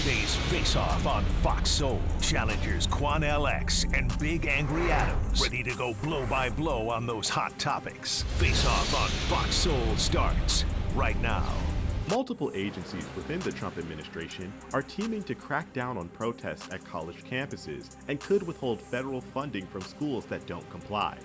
Today's Face-Off on Fox Soul. Challengers Quan LX and Big Angry Adams. Ready to go blow by blow on those hot topics. Face-Off on Fox Soul starts right now. Multiple agencies within the Trump administration are teaming to crack down on protests at college campuses and could withhold federal funding from schools that don't comply.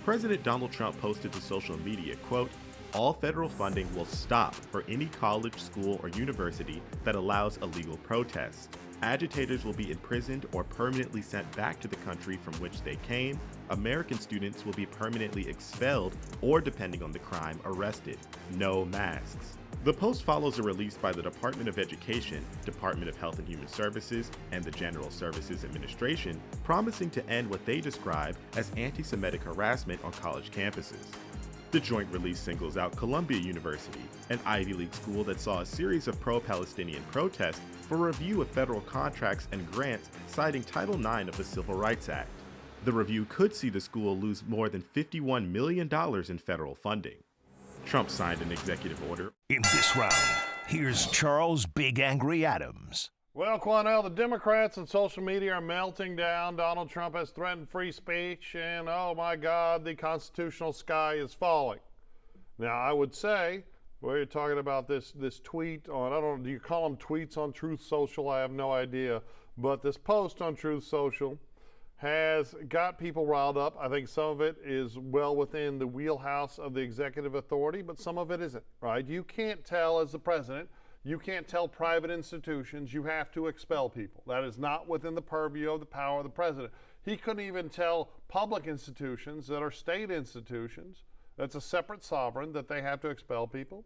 President Donald Trump posted to social media, quote, "All federal funding will stop for any college, school, or university that allows illegal protests. Agitators will be imprisoned or permanently sent back to the country from which they came. American students will be permanently expelled or, depending on the crime, arrested. No masks." The post follows a release by the Department of Education, Department of Health and Human Services, and the General Services Administration, promising to end what they describe as anti-Semitic harassment on college campuses. The joint release singles out Columbia University, an Ivy League school that saw a series of pro-Palestinian protests for review of federal contracts and grants, citing Title IX of the Civil Rights Act. The review could see the school lose more than $51 million in federal funding. Trump signed an executive order. In this round, here's Charles Big Angry Adams. Well, Quanell, the Democrats and social media are melting down. Donald Trump has threatened free speech, and oh my God, the constitutional sky is falling. Now, I would say, well, you're talking about this tweet on, I don't know, do you call them tweets on Truth Social? I have no idea. But this post on Truth Social has got people riled up. I think some of it is well within the wheelhouse of the executive authority, but some of it isn't, right? You can't tell as the president, you can't tell private institutions you have to expel people. That is not within the purview of the power of the president. He couldn't even tell public institutions that are state institutions, that's a separate sovereign, that they have to expel people.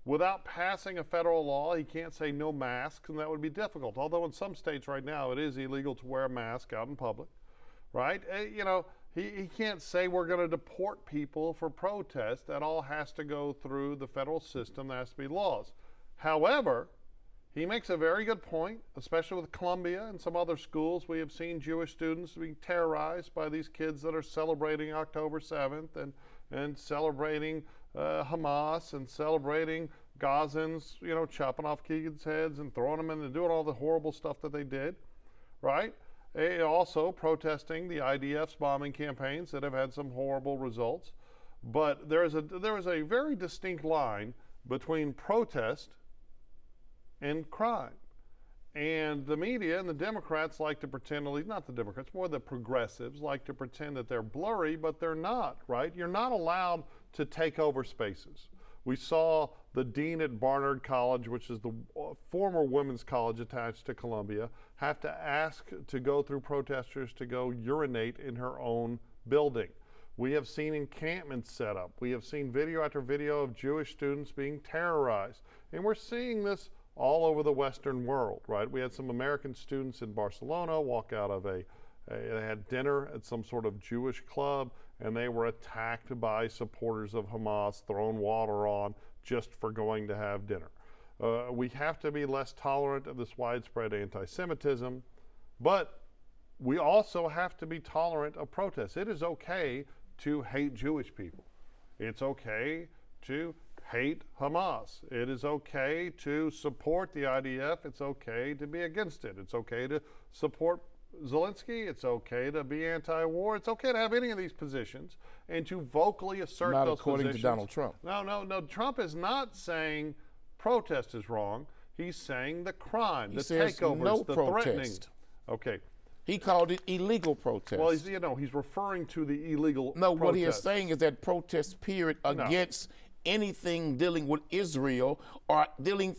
Without passing a federal law, he can't say no masks, and that would be difficult. Although in some states right now, it is illegal to wear a mask out in public, right? You know, he can't say we're going to deport people for protest. That all has to go through the federal system. There has to be laws. However, he makes a very good point, especially with Columbia and some other schools. We have seen Jewish students being terrorized by these kids that are celebrating October 7th and celebrating Hamas and celebrating Gazans, you know, chopping off kids' heads and throwing them in and doing all the horrible stuff that they did, right? Also protesting the IDF's bombing campaigns that have had some horrible results. But there is a very distinct line between protest and crime. And the media and the Democrats like to pretend, at least not the Democrats, more the progressives like to pretend that they're blurry, but they're not, right? You're not allowed to take over spaces. We saw the dean at Barnard College, which is the former women's college attached to Columbia, have to ask to go through protesters to go urinate in her own building. We have seen encampments set up. We have seen video after video of Jewish students being terrorized. And we're seeing this all over the Western world, right? We had some American students in Barcelona walk out of they had dinner at some sort of Jewish club, and they were attacked by supporters of Hamas, thrown water on just for going to have dinner. We have to be less tolerant of this widespread anti-Semitism, but we also have to be tolerant of protests. It is okay to hate Jewish people. It's okay to hate Hamas. It is okay to support the IDF. It's okay to be against it. It's okay to support Zelensky. It's okay to be anti-war. It's okay to have any of these positions and to vocally assert not those according positions. to Donald Trump. No. Trump is not saying protest is wrong. He's saying the crime, the takeovers, no the protest. threatening. Okay. He called it illegal protest. Well, he's referring to the illegal No, protest. what he is saying is that protest period against anything dealing with Israel or dealing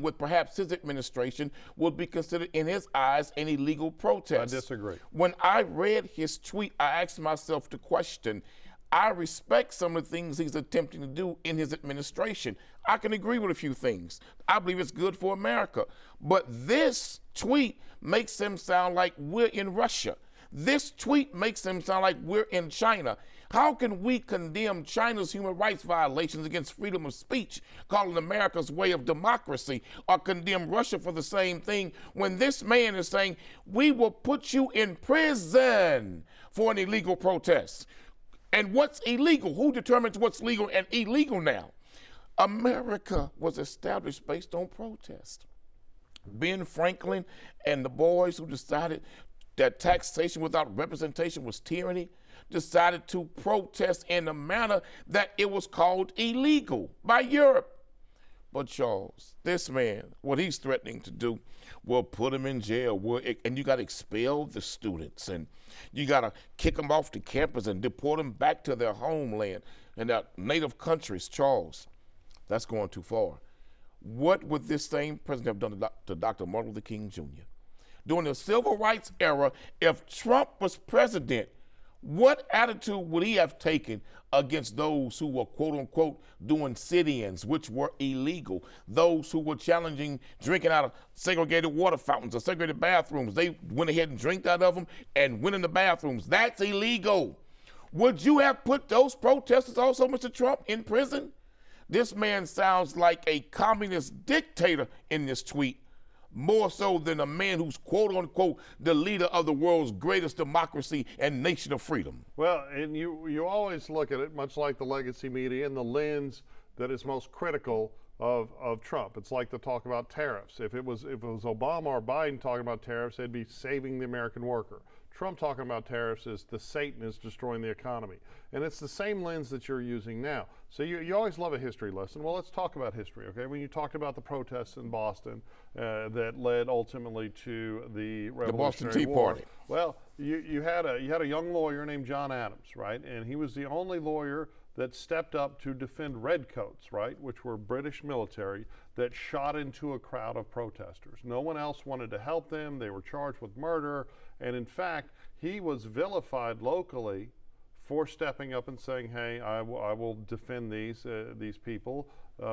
with perhaps his administration would be considered, in his eyes, an illegal protest. I disagree. When I read his tweet, I asked myself the question, I respect some of the things he's attempting to do in his administration. I can agree with a few things. I believe it's good for America. But this tweet makes him sound like we're in Russia. This tweet makes him sound like we're in China. How can we condemn China's human rights violations against freedom of speech, calling America's way of democracy, or condemn Russia for the same thing when this man is saying, we will put you in prison for an illegal protest? And what's illegal? Who determines what's legal and illegal now? America was established based on protest. Ben Franklin and the boys who decided that taxation without representation was tyranny, decided to protest in a manner that it was called illegal by Europe. But Charles, this man, what he's threatening to do will put him in jail, and you got to expel the students, and you got to kick them off the campus and deport them back to their homeland and their native countries. Charles, that's going too far. What would this same president have done to Dr. Martin Luther King Jr.? During the civil rights era, if Trump was president, what attitude would he have taken against those who were, quote unquote, doing sit-ins, which were illegal, those who were challenging drinking out of segregated water fountains or segregated bathrooms? They went ahead and drank out of them and went in the bathrooms. That's illegal. Would you have put those protesters also, Mr. Trump, in prison? This man sounds like a communist dictator in this tweet, more so than a man who's, quote unquote, the leader of the world's greatest democracy and nation of freedom. Well, and you always look at it, much like the legacy media, in the lens that is most critical of Trump. It's like the talk about tariffs. If it was Obama or Biden talking about tariffs, they'd be saving the American worker. Trump talking about tariffs is the Satan is destroying the economy. And it's the same lens that you're using now. So you always love a history lesson. Well, let's talk about history, okay? When you talked about the protests in Boston that led ultimately to the Revolutionary Boston Tea War. Party. Well, you had a young lawyer named John Adams, right? And he was the only lawyer that stepped up to defend redcoats, right, which were British military that shot into a crowd of protesters. No one else wanted to help them. They were charged with murder. And in fact, he was vilified locally for stepping up and saying, hey, I will defend these people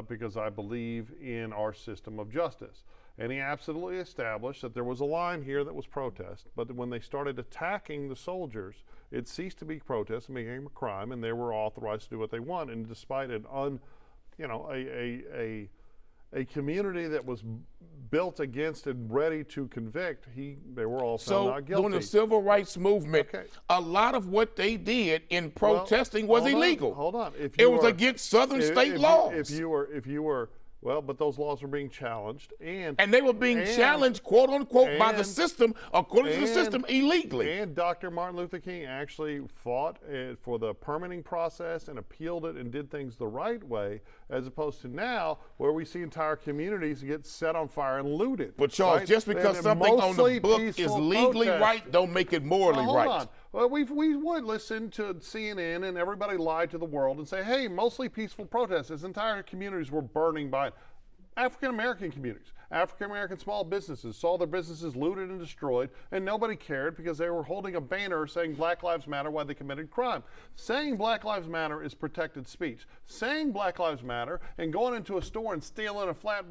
because I believe in our system of justice. And he absolutely established that there was a line here that was protest, but when they started attacking the soldiers, it ceased to be protest and became a crime, and they were authorized to do what they want. And despite a community that was built against and ready to convict, they were all found not guilty. So during the civil rights movement, a lot of what they did in protesting was illegal. Hold on. It was against Southern state laws. If you were Well, but those laws were being challenged, and they were being challenged, quote unquote, by the system, according to the system, illegally. And Dr. Martin Luther King actually fought for the permitting process and appealed it and did things the right way, as opposed to now, where we see entire communities get set on fire and looted. But Charles, right? just because something on the book is legally right, don't make it morally right. Hold on. Well, we would listen to CNN and everybody lied to the world and say, hey, mostly peaceful protests. As entire communities were burning by it. African-American communities, African-American small businesses saw their businesses looted and destroyed, and nobody cared because they were holding a banner saying Black Lives Matter while they committed crime. Saying Black Lives Matter is protected speech. Saying Black Lives Matter and going into a store and stealing a flat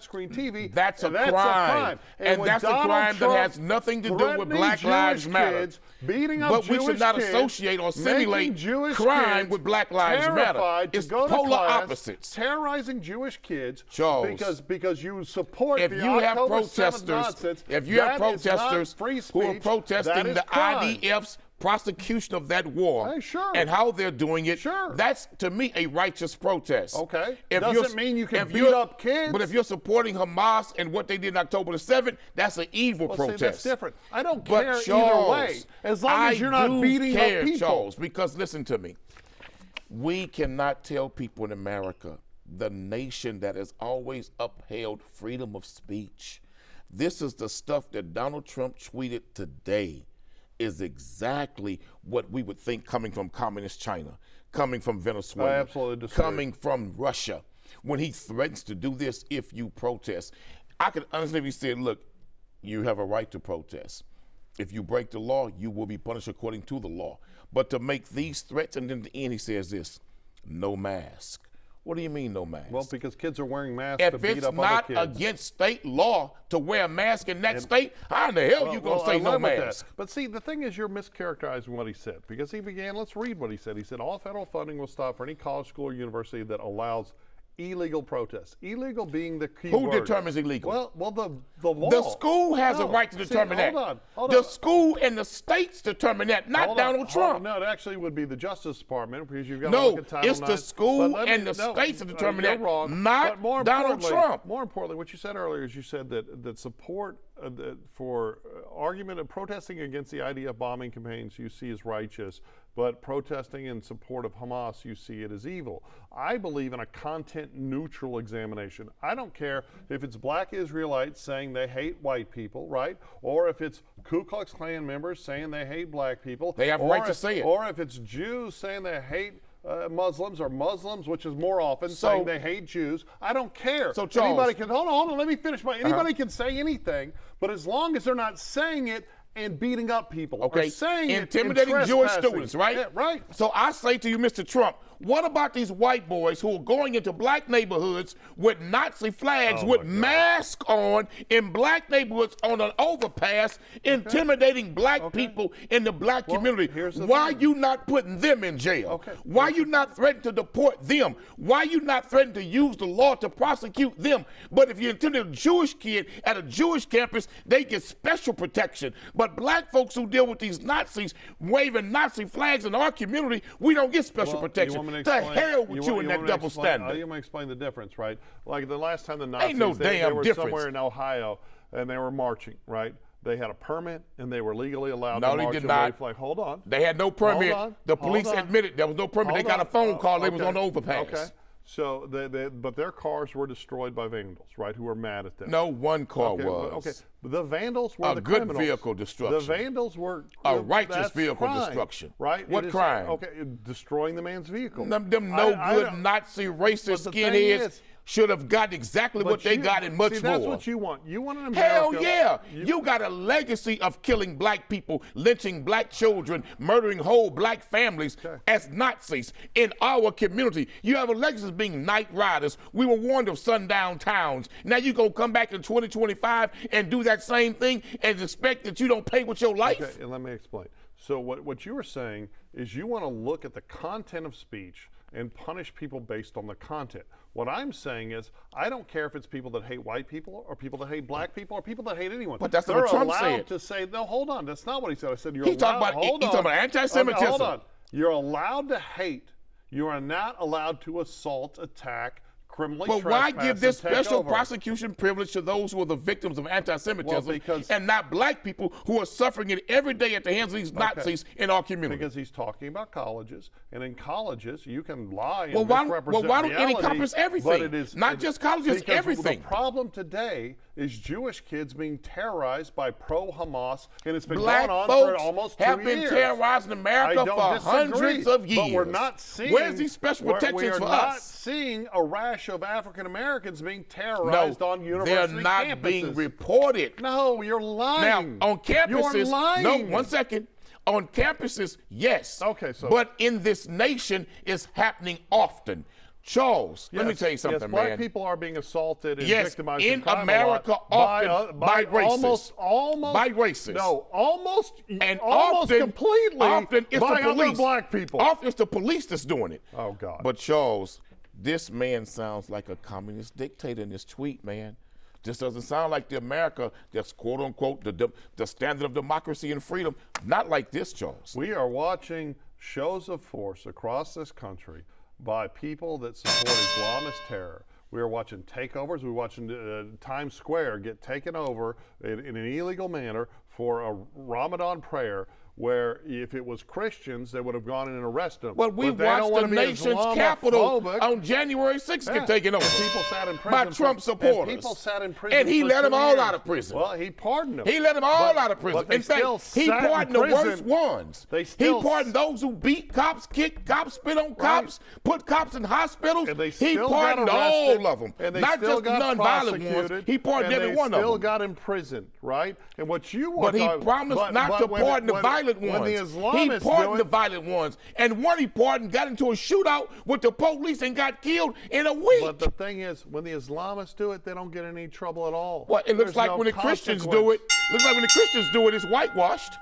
screen TV, that's a crime. And that's a crime that has nothing to do with Black Lives Matter. Beating up but we Jewish should not kids, associate or simulate crime with Black Lives Matter. It's polar opposites. Terrorizing Jewish kids Charles, because you support if the you have October protesters, 7th nonsense, if you have protesters who are speech, protesting the crime. IDF's prosecution of that war and how they're doing it, that's to me a righteous protest. Okay. If doesn't mean you can beat up kids. But if you're supporting Hamas and what they did on October the 7th, that's an evil protest. See, that's different. I don't but care Charles, either way, as long as you're not beating up people. Charles, because listen to me. We cannot tell people in America, the nation that has always upheld freedom of speech. This is the stuff that Donald Trump tweeted today is exactly what we would think coming from communist China, coming from Venezuela, I absolutely disagree. Coming from Russia. When he threatens to do this if you protest, I could honestly be said, look, you have a right to protest. If you break the law, you will be punished according to the law. But to make these threats, and then at the end he says this, no mask. What do you mean no mask? Well, because kids are wearing masks to if beat it's up not other kids. against state law to wear a mask in that state, how in the hell you going to say no mask? But see, the thing is you're mischaracterizing what he said, because he began, let's read what he said. He said, all federal funding will stop for any college, school, or university that allows illegal protests. Illegal being the key Who word. determines illegal? Well, the law. The school has a right to determine that. Hold the on. school and the states determine that, not Donald Trump. No, it actually would be the Justice Department because you've got to No, look at Title it's IX. the school But and the states that determine you're that, wrong. not But more Donald importantly- Trump. More importantly, what you said earlier is you said that support for argument of protesting against the IDF bombing campaigns you see as righteous, but protesting in support of Hamas you see it as evil. I believe in a content-neutral examination. I don't care if it's black Israelites saying they hate white people, right? Or if it's Ku Klux Klan members saying they hate black people. They have a right to say it. Or if it's Jews saying they hate Muslims, or Muslims, which is more often, saying they hate Jews. I don't care. So Charles, anybody can hold on. Let me finish. Anybody can say anything, but as long as they're not saying it and beating up people, okay, or saying intimidating it, Jewish students, right? Yeah, right. So I say to you, Mr. Trump, what about these white boys who are going into black neighborhoods with Nazi flags, with masks on, in black neighborhoods on an overpass, intimidating black people in the black community? Why are you not putting them in jail? Why are you not threatening to deport them? Why are you not threatening to use the law to prosecute them? But if you intimidate a Jewish kid at a Jewish campus, they get special protection. But black folks who deal with these Nazis waving Nazi flags in our community, we don't get special protection. To hell with you and that double standard. You want to explain the difference, right? Like the last time the Nazis, Ain't no they damn were difference. somewhere in Ohio and they were marching, right? They had a permit and they were legally allowed to No, march. they did not. Like, hold on. They had no permit. Hold on. The police admitted there was no permit. They got a phone call. They was on the overpass. Okay. So, but their cars were destroyed by vandals, right? Who were mad at them. No, one car was. Okay, the vandals were a the good criminals. vehicle destruction. The vandals were a righteous that's vehicle crime, destruction. right? What crime? Okay, destroying the man's vehicle. Them no good Nazi racist skinheads should have gotten exactly what they got and much more. That's what you want. You want an America. Hell yeah. You got a legacy of killing black people, lynching black children, murdering whole black families as Nazis in our community. You have a legacy of being night riders. We were warned of sundown towns. Now you going to come back in 2025 and do that same thing and expect that you don't pay with your life? Okay, and let me explain. So what you were saying is you want to look at the content of speech and punish people based on the content. What I'm saying is, I don't care if it's people that hate white people or people that hate black people or people that hate anyone. But that's what Trump said. They're allowed to say, no, hold on, that's not what he said. I said, He's talking about anti-Semitism. Hold on. You're allowed to hate. You are not allowed to assault, attack, criminally But why give this special over. prosecution privilege to those who are the victims of anti-Semitism Well, and not black people who are suffering it every day at the hands of these Nazis in our community? Because he's talking about colleges, and in colleges you can lie and Well, misrepresent why don't it reality, encompass everything? But it is Not just colleges, because everything. The problem today is Jewish kids being terrorized by pro-Hamas, and it's been Black going on folks for almost 2 have years. been terrorized in America I don't for disagree, hundreds of years. But we're not seeing. Where's these special protections we are for not us? seeing a rash of African Americans being terrorized on university they're not campuses. being reported. No, you're lying. Now, on campuses, you're lying. no, 1 second. On campuses, yes. Okay, so. But in this nation, it's happening often. Charles, let me tell you something, yes, man. Black people are being assaulted and Yes, victimized in crime America a lot often by racists. Almost by racists. No, almost often, completely often it's by the police. other black people. Often it's the police that's doing it. Oh, God. But Charles, this man sounds like a communist dictator in this tweet, man. This doesn't sound like the America that's quote unquote the standard of democracy and freedom. Not like this, Charles. We are watching shows of force across this country by people that support Islamist terror. We are watching takeovers. We're watching Times Square get taken over in an illegal manner for a Ramadan prayer, where if it was Christians, they would have gone in and arrested them. Well, we watched the nation's capital on January 6th get taken over. People sat in prison by Trump supporters. And people sat in prison and he for let 2 them all years. out of prison. Well, he pardoned them. He let them all out of prison. In fact, he pardoned the worst ones. He pardoned those who beat cops, kicked cops, spit on cops, put cops in hospitals. He pardoned all of them, not just the nonviolent ones. He pardoned every one of them. Still got imprisoned, right? And what you want, but he promised not to pardon the violent ones. He pardoned the violent ones, and one he pardoned got into a shootout with the police and got killed in a week. But the thing is, when the Islamists do it, they don't get any trouble at all. Well, it looks like when the Christians do it, it's whitewashed.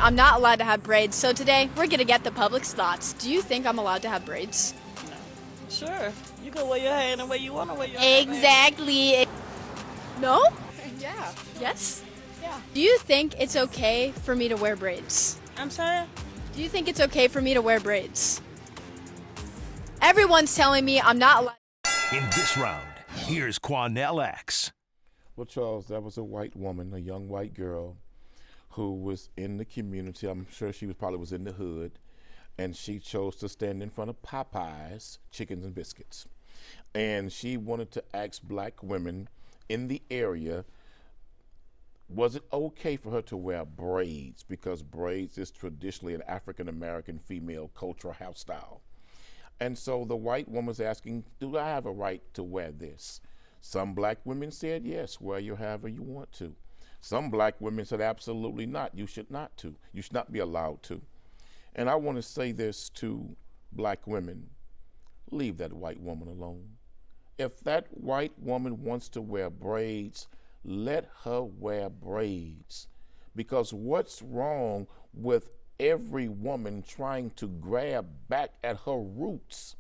I'm not allowed to have braids, so today we're gonna get the public's thoughts. Do you think I'm allowed to have braids? Sure. You can wear your hair any way you want to wear your hair. Exactly. No? Yeah. Yes? Yeah. Do you think it's okay for me to wear braids? I'm sorry? Do you think it's okay for me to wear braids? Everyone's telling me I'm not allowed. In this round, here's Quanell X. Well, Charles, that was a white woman, a young white girl who was in the community. I'm sure she probably was in the hood, and she chose to stand in front of Popeye's Chickens and Biscuits. And she wanted to ask black women in the area, was it okay for her to wear braids? Because braids is traditionally an African-American female cultural hairstyle. And so the white woman was asking, do I have a right to wear this? Some black women said, yes, wear your however you want to. Some black women said, absolutely not. You should not to. You should not be allowed to. And I want to say this to black women, leave that white woman alone. If that white woman wants to wear braids, let her wear braids. Because what's wrong with every woman trying to grab back at her roots?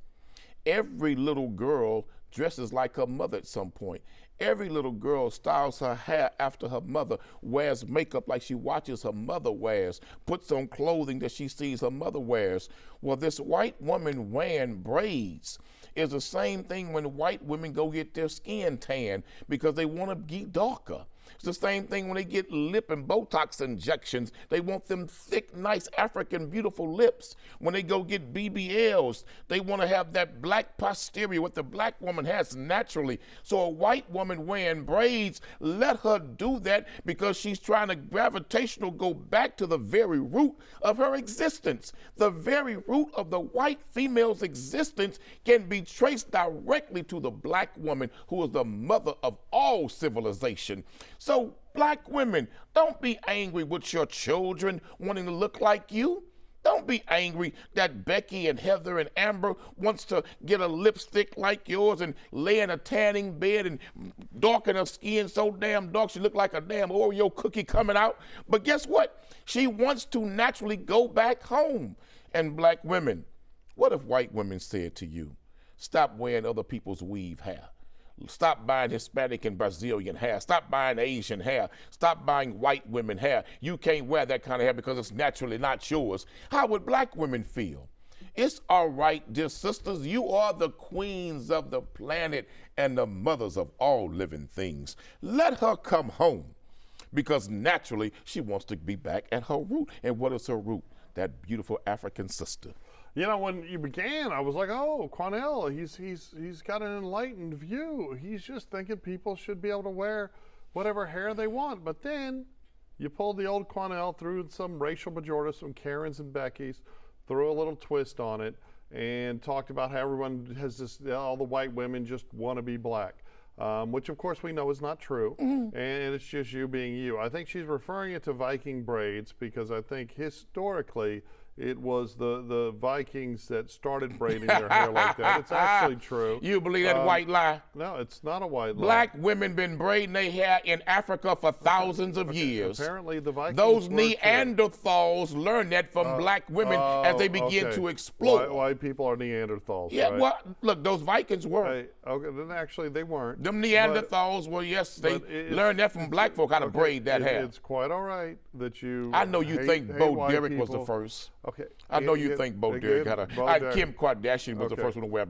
Every little girl dresses like her mother at some point. Every little girl styles her hair after her mother, wears makeup like she watches her mother wears, puts on clothing that she sees her mother wears. Well, this white woman wearing braids is the same thing when white women go get their skin tan because they want to get darker. It's the same thing when they get lip and Botox injections. They want them thick, nice, African, beautiful lips. When they go get BBLs, they want to have that black posterior, what the black woman has naturally. So a white woman wearing braids, let her do that because she's trying to gravitational go back to the very root of her existence. The very root of the white female's existence can be traced directly to the black woman who is the mother of all civilization. So black women, don't be angry with your children wanting to look like you. Don't be angry that Becky and Heather and Amber wants to get a lipstick like yours and lay in a tanning bed and darken her skin so damn dark she look like a damn Oreo cookie coming out. But guess what? She wants to naturally go back home. And black women, what if white women said to you, stop wearing other people's weave hair? Stop buying Hispanic and Brazilian hair. Stop buying Asian hair. Stop buying white women hair. You can't wear that kind of hair because it's naturally not yours. How would black women feel? It's all right, dear sisters. You are the queens of the planet and the mothers of all living things. Let her come home because naturally she wants to be back at her root. And what is her root? That beautiful African sister. You know, when you began, I was like, oh, Quanell, he's got an enlightened view. He's just thinking people should be able to wear whatever hair they want. But then you pulled the old Quanell through some racial pejorative, some Karens and Beckys, threw a little twist on it, and talked about how everyone has this, all the white women just want to be black. Which of course we know is not true, and it's just you being you. I think she's referring it to Viking braids because I think historically it was the Vikings that started braiding their hair like that. It's actually true. You believe that white lie? No, it's not a white lie. Black women been braiding their hair in Africa for thousands of years. Apparently the Vikings Those were Neanderthals learned that from black women as they begin to explore. White people are Neanderthals, Yeah, right? well, look, those Vikings were. Okay, then actually they weren't. Them Neanderthals were, yes, they learned that from black folk how to braid that hair. It's quite all right that you I know you think Bo Derek was the first. Okay. I know you think Bo Derek had a. Kim Kardashian was the first one to wear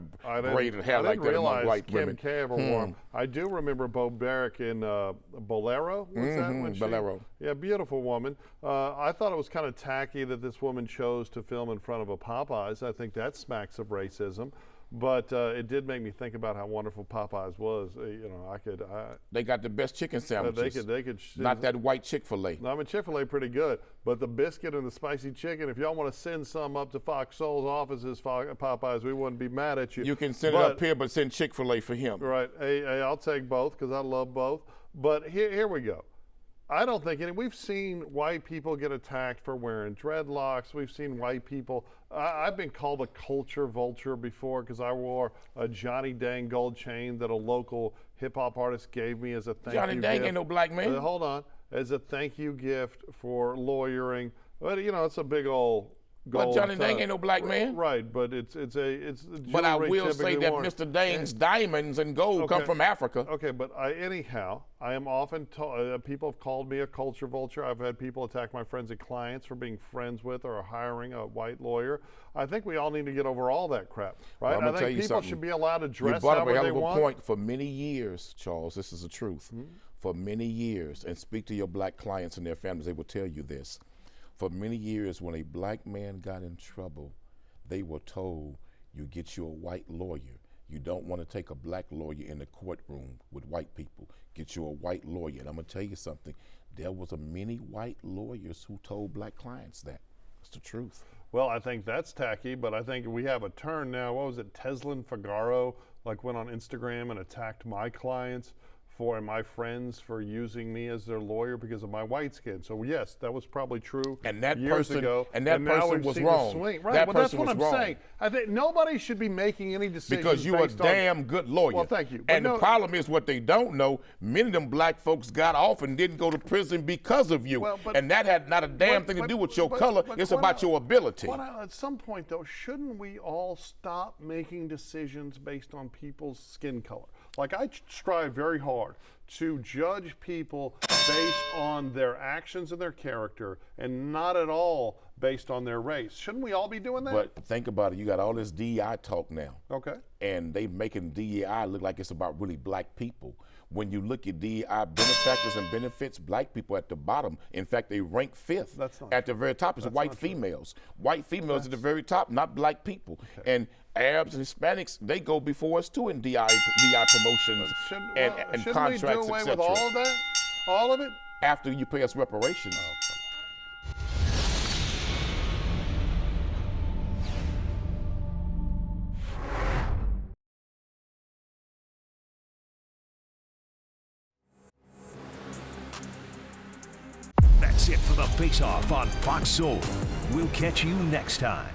braided hair like that among white Kim women. K ever wore 'em. I do remember Bo Derek in Bolero. Was that when Bolero. Yeah, beautiful woman. I thought it was kind of tacky that this woman chose to film in front of a Popeyes. I think that smacks of racism. But it did make me think about how wonderful Popeyes was. You know, They got the best chicken sandwiches. They could. Not that white Chick-fil-A. No, I mean Chick-fil-A pretty good, but the biscuit and the spicy chicken. If y'all want to send some up to Fox Soul's offices, Popeyes, we wouldn't be mad at you. You can send it up here, but send Chick-fil-A for him. Right. Hey, I'll take both because I love both. But here we go. I don't think we've seen white people get attacked for wearing dreadlocks. We've seen white people. I've been called a culture vulture before because I wore a Johnny Dang gold chain that a local hip hop artist gave me as a thank you gift. Johnny Dang ain't no black man. Hold on. As a thank you gift for lawyering But it's a big old gold. But Johnny Dang ain't no black man. Right, but it's But I will say that worn. Mr. Dang's diamonds and gold come from Africa. Okay, but anyhow, I am often told, people have called me a culture vulture. I've had people attack my friends and clients for being friends with or hiring a white lawyer. I think we all need to get over all that crap, right? Well, I think people should be allowed to dress however they want. You brought up a hell of a point. For many years, Charles, this is the truth. For many years, and speak to your black clients and their families, they will tell you this. For many years, when a black man got in trouble, they were told, you get you a white lawyer. You don't want to take a black lawyer in the courtroom with white people. Get you a white lawyer. And I'm going to tell you something. There was many white lawyers who told black clients that. That's the truth. Well, I think that's tacky, but I think we have a turn now. What was it? Teslin Figaro went on Instagram and attacked my clients and my friends for using me as their lawyer because of my white skin. So yes, that was probably true and that years person, ago. And that person was wrong. Right, that well, person that's what was I'm wrong. saying. I think nobody should be making any decisions because you're a damn good lawyer. Well, thank you. And the problem is what they don't know, many of them black folks got off and didn't go to prison because of you. And that had not a damn thing to do with your color. It's about your ability. At some point, though, shouldn't we all stop making decisions based on people's skin color? Like, I strive very hard to judge people based on their actions and their character and not at all based on their race. Shouldn't we all be doing that? But think about it. You got all this DEI talk now. Okay. And they making DEI look like it's about really black people. When you look at DEI benefactors and benefits, black people at the bottom. In fact, they rank fifth. At the very top is white females. White females at the very top, not black people. Okay. And Arabs and Hispanics, they go before us too in DEI promotions and contracts, etc. Shouldn't we do away with all of that? All of it? After you pay us reparations. That's it for the Face-Off on Fox Soul. We'll catch you next time.